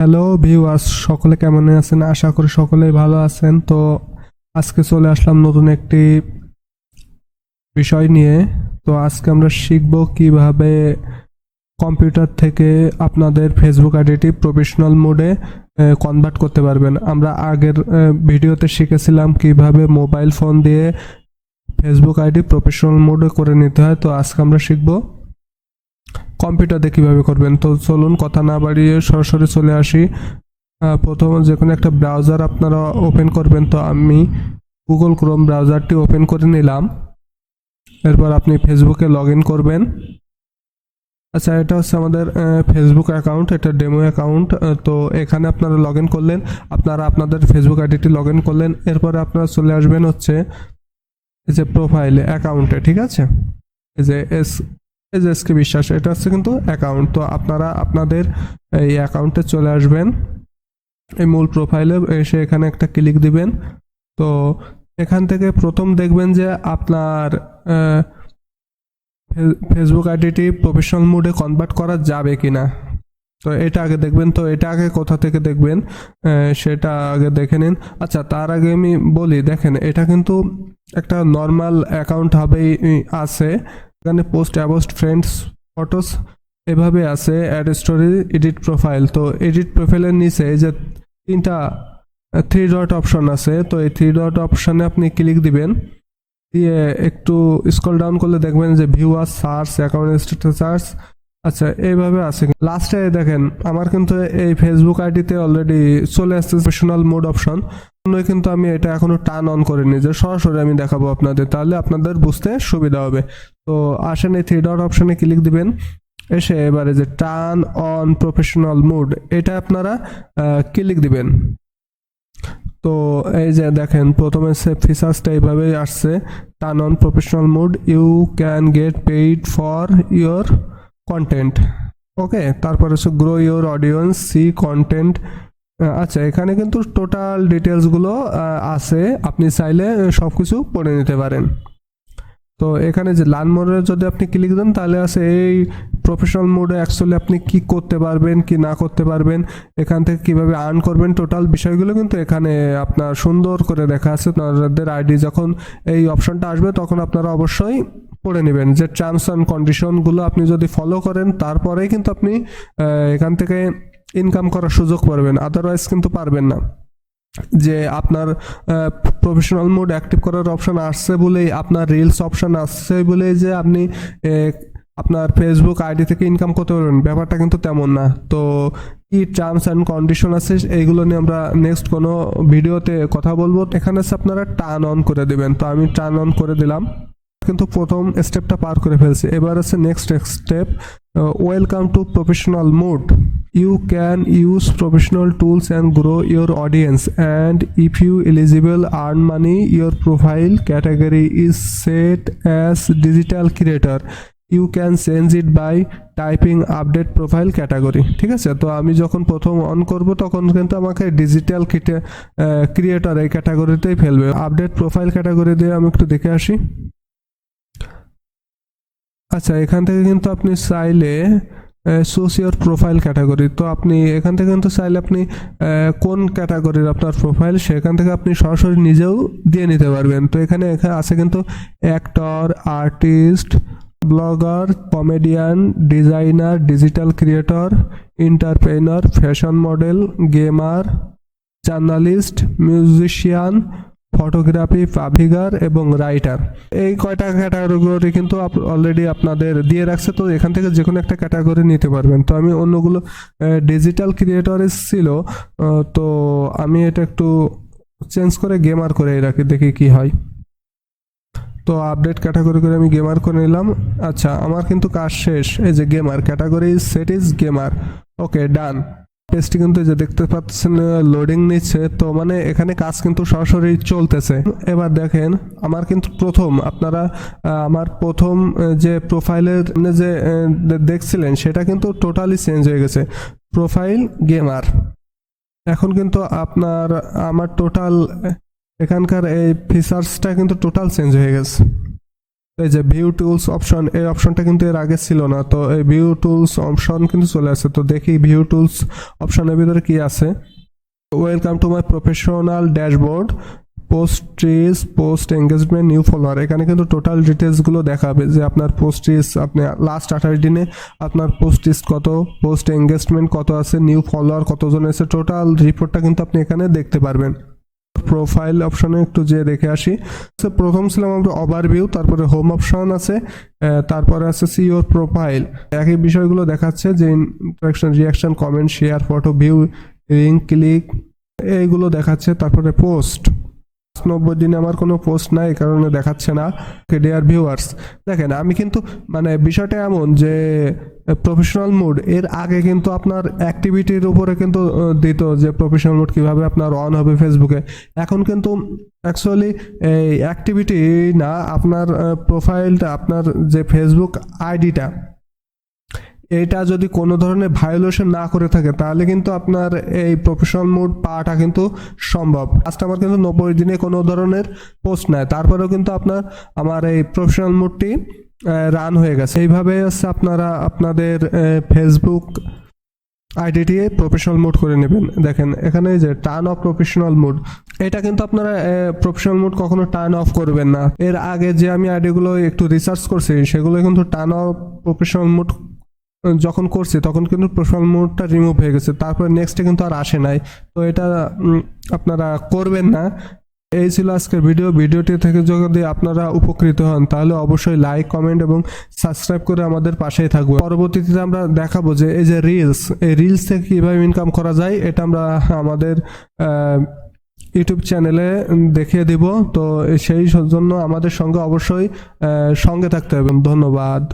Hello viewers, সকলে কেমন আছেন? আশা করি সকলেই ভালো আছেন। তো আজকে চলে আসলাম নতুন একটি বিষয় নিয়ে। তো আজকে আমরা শিখব কিভাবে কম্পিউটার থেকে আপনাদের ফেসবুক আইডিটি প্রফেশনাল মোডে কনভার্ট করতে পারবেন। আমরা আগের ভিডিওতে শিখেছিলাম কিভাবে মোবাইল ফোন দিয়ে ফেসবুক আইডি প্রফেশনাল মোডে করে নিতে হয়। তো আজকে আমরা শিখব কম্পিউটারে কিভাবে করবেন। তো চলুন কথা না বাড়িয়ে সরাসরি চলে আসি। প্রথমে যে কোনো একটা ব্রাউজার আপনারা ওপেন করবেন। তো আমি গুগল ক্রোম ব্রাউজারটি ওপেন করে নিলাম। এরপর আপনি ফেসবুকে লগ ইন করবেন। আচ্ছা, এটা হচ্ছে আমাদের ফেসবুক অ্যাকাউন্ট, এটা ডেমো অ্যাকাউন্ট। তো এখানে আপনারা লগ ইন করলেন, আপনারা আপনাদের ফেসবুক আইডিটি লগ ইন করলেন। এরপরে আপনারা চলে আসবেন হচ্ছে এই যে প্রোফাইলে, অ্যাকাউন্টে, ঠিক আছে? এই যে এসকে বিশ্বাস, এটা হচ্ছে কিন্তু অ্যাকাউন্ট। তো আপনারা আপনাদের এই অ্যাকাউন্টে চলে আসবেন, এই মূল প্রোফাইলে এসে এখানে একটা ক্লিক দিবেন। তো এখান থেকে প্রথম দেখবেন যে আপনার ফেসবুক আইডিটি প্রফেশনাল মোডে কনভার্ট করা যাবে কিনা। তো এটা আগে দেখবেন। তো এটা আগে কোথা থেকে দেখবেন সেটা আগে দেখে নিন। আচ্ছা, তার আগে আমি বলি, দেখেন এটা কিন্তু একটা নর্মাল অ্যাকাউন্ট হবেই আছে। এখানে পোস্ট, অ্যাবোস্ট, ফ্রেন্ডস, ফটোস এভাবে আছে, অ্যাড স্টোরি, এডিট প্রোফাইল। তো এডিট প্রোফাইলের নিচে এই যে তিনটা থ্রি ডট অপশন আছে। তো এই থ্রি ডট অপশনে আপনি ক্লিক দিবেন, দিয়ে একটু স্ক্রল ডাউন করলে দেখবেন যে ভিউ আর সার্চ, অ্যাকাউন্ট স্ট্যাটাস। আচ্ছা, এইভাবে আছে। লাস্টে দেখেন আমার কিন্তু এই ফেসবুক আইডিতে অলরেডি চলে আসছে প্রফেশনাল মোড অপশন, কিন্তু আমি এটা এখনো টার্ন অন করিনি, যে সরাসরি আমি দেখাবো আপনাদের, তাহলে আপনাদের বুঝতে সুবিধা হবে। তো আসেন, এই থ্রি ডট অপশনে ক্লিক দিবেন, এসে এবারে যে টার্ন অন প্রফেশনাল মোড, এটা আপনারা ক্লিক দিবেন। তো এই যে দেখেন প্রথমে সে ফিচার্সটা এইভাবেই আসছে, turn on professional mode, you can get paid for your content. Okay, তারপরে হচ্ছে grow your audience, see content. আচ্ছা, এখানে কিন্তু টোটাল ডিটেলসগুলো আছে, আপনি চাইলে সব কিছু পড়ে নিতে পারেন। তো এখানে যে লার্ন মোডে যদি আপনি ক্লিক দেন, তাহলে আছে এই প্রফেশনাল মোডে অ্যাকচুয়ালি আপনি কি করতে পারবেন কি না করতে পারবেন, এখান থেকে কিভাবে আর্ন করবেন, টোটাল বিষয়গুলো কিন্তু এখানে আপনার সুন্দর করে দেখা আছে। আপনাদের আইডি যখন এই অপশনটা আসবে তখন আপনারা অবশ্যই পড়ে নেবেন যে টার্মস অ্যান্ড কন্ডিশনগুলো আপনি যদি ফলো করেন, তারপরেই কিন্তু আপনি এখান থেকে ইনকাম করার সুযোগ পাবেন, আদারওয়াইজ কিন্তু পারবেন না। যে আপনার প্রফেশনাল মোড অ্যাক্টিভ করার অপশন আসছে বলেই, আপনার রিলস অপশন আসছে বলেই যে আপনি আপনার ফেসবুক আইডি থেকে ইনকাম করতে পারবেন, ব্যাপারটা কিন্তু তেমন না। তো কি টার্মস অ্যান্ড কন্ডিশন আছে এইগুলো নিয়ে আমরা নেক্সট কোনো ভিডিওতে কথা বলবো। এখানে আপনারা টার্ন অন করে দেবেন। তো আমি টার্ন অন করে দিলাম, কিন্তু প্রথম স্টেপটা পার করে ফেলছি। এবার আছে next step, welcome to professional mode, you can use professional tools and grow your audience, and if you eligible earn money, your profile category is set as digital creator, you can change it by typing update profile category. ঠিক আছে, তো আমি যখন প্রথম on করব তখন কিন্তু আমাকে ডিজিটাল ক্রিয়েটর এই ক্যাটাগরিতেই ফেলবে। আপডেট প্রোফাইল ক্যাটাগরি দিয়ে আমি একটু দেখে আসি। আচ্ছা, এখান থেকে কিন্তু আপনি চাইলে চুজ ইয়োর প্রোফাইল ক্যাটাগরি, তো আপনি এখান থেকে কিন্তু চাইলে আপনি কোন ক্যাটাগরির আপনার প্রোফাইল, সেখান থেকে আপনি সরাসরি নিজেও দিয়ে নিতে পারবেন। তো এখানে আছে কিন্তু actor, artist, blogger, comedian, designer, digital creator, entrepreneur, fashion model, gamer, journalist, musician, photography, publisher এবং রাইটার। এই কয়টা ক্যাটাগরি কিন্তু অলরেডি আপনাদের দিয়ে রাখছে। তো এখান থেকে যে কোনো একটা ক্যাটাগরি নিতে পারবেন। তো আমি অন্যগুলো ডিজিটাল ক্রিয়েটরের ছিল, তো আমি এটা একটু চেঞ্জ করে গেমার করে রাখি, দেখি কি হয়। তো আপডেট ক্যাটাগরি করে আমি গেমার করে নিলাম। আচ্ছা, আমার কিন্তু কাজ শেষ। এই যে gamer category set is gamer. Okay, done. পেজটি কিন্তু যে দেখতে পাচ্ছেন লোডিং নিচ্ছে, তো মানে এখানে কাজ কিন্তু সরাসরি চলতেছে। এবার দেখেন আমার কিন্তু প্রথম আপনারা আমার প্রথম যে প্রোফাইলের যে দেখছিলেন সেটা কিন্তু টোটালি চেঞ্জ হয়ে গেছে, প্রোফাইল গেমার। এখন কিন্তু আমার টোটাল এখানকার এই ফিচার্সটা কিন্তু টোটাল চেঞ্জ হয়ে গেছে। এই যে ভিউ টুলস অপশন, এই অপশনটা কিন্তু এর আগে ছিল না, তো এই ভিউ টুলস অপশন কিন্তু চলে আসছে। তো দেখি ভিউ টুলস অপশনের ভিতরে কি আছে। Welcome to my professional dashboard, post rich, post engagement, new follower. এখানে কিন্তু টোটাল ডিটেলসগুলো দেখাবে যে আপনার পোস্ট রিচ, আপনি লাস্ট 28 দিনে আপনার পোস্ট রিচ কত, পোস্ট এঙ্গেজমেন্ট কত আছে, নিউ ফলোয়ার কতজন আছে, টোটাল রিপোর্টটা কিন্তু আপনি এখানে দেখতে পারবেন। প্রোফাইল অপশনে একটু যেয়ে দেখে আসি। প্রথম ছিলাম আমরা ওভারভিউ, তারপরে হোম অপশন আছে, তারপরে আছে সি ইওর প্রোফাইল। একই বিষয়গুলো দেখাচ্ছে যে interaction, reaction, comment, share, photo, view, link, click, এইগুলো দেখাচ্ছে। তারপরে পোস্ট, 90 দিনে আমার কোনো পোস্ট নাই, এই কারণে দেখাচ্ছে না। ডিয়ার ভিউয়ার্স, দেখেন আমি কিন্তু মানে বিষয়টা এমন যে প্রফেশনাল মোড এর আগে কিন্তু আপনার অ্যাক্টিভিটির উপরে কিন্তু দিত যে প্রফেশনাল মোড কিভাবে আপনার অন হবে ফেসবুকে। এখন কিন্তু অ্যাকচুয়ালি এই অ্যাক্টিভিটি না, আপনার প্রোফাইলটা, আপনার যে ফেসবুক আইডিটা, এটা যদি কোনো ধরনের ভায়োলেশন না করে থাকে তাহলে কিন্তু আপনার এই প্রফেশনাল মোড পাওয়াটা কিন্তু সম্ভব। লাস্ট আমার কিন্তু 90 দিনে কোনো ধরনের পোস্ট নাই, তারপরেও কিন্তু আপনার আমার এই প্রফেশনাল মোডটি রান হয়ে গেছে। এইভাবে হচ্ছে আপনারা আপনাদের ফেসবুক আইডিটি প্রফেশনাল মোড করে নেবেন। দেখেন এখানে যে টার্ন অফ প্রফেশনাল মোড, এটা কিন্তু আপনারা প্রফেশনাল মোড কখনো টার্ন অফ করবেন না। এর আগে যে আমি আইডিগুলো একটু রিসার্চ করছি সেগুলো কিন্তু টার্ন অফ প্রফেশনাল মোড যখন করছি তখন কিন্তু প্রফেশনাল মোডটা রিমুভ হয়ে গেছে, তারপরে নেক্সটে কিন্তু আর আসে নাই। তো এটা আপনারা করবেন না। এই ছিল আজকের ভিডিওটি থেকে যদি আপনারা উপকৃত হন তাহলে অবশ্যই লাইক, কমেন্ট এবং সাবস্ক্রাইব করে আমাদের পাশেই থাকবে। পরবর্তীতে আমরা দেখাবো যে এই যে রিলস, এই রিলস থেকে কীভাবে ইনকাম করা যায় এটা আমরা আমাদের ইউটিউব চ্যানেলে দেখিয়ে দিব। তো সেই জন্য আমাদের সঙ্গে অবশ্যই সঙ্গে থাকতে হবে। ধন্যবাদ।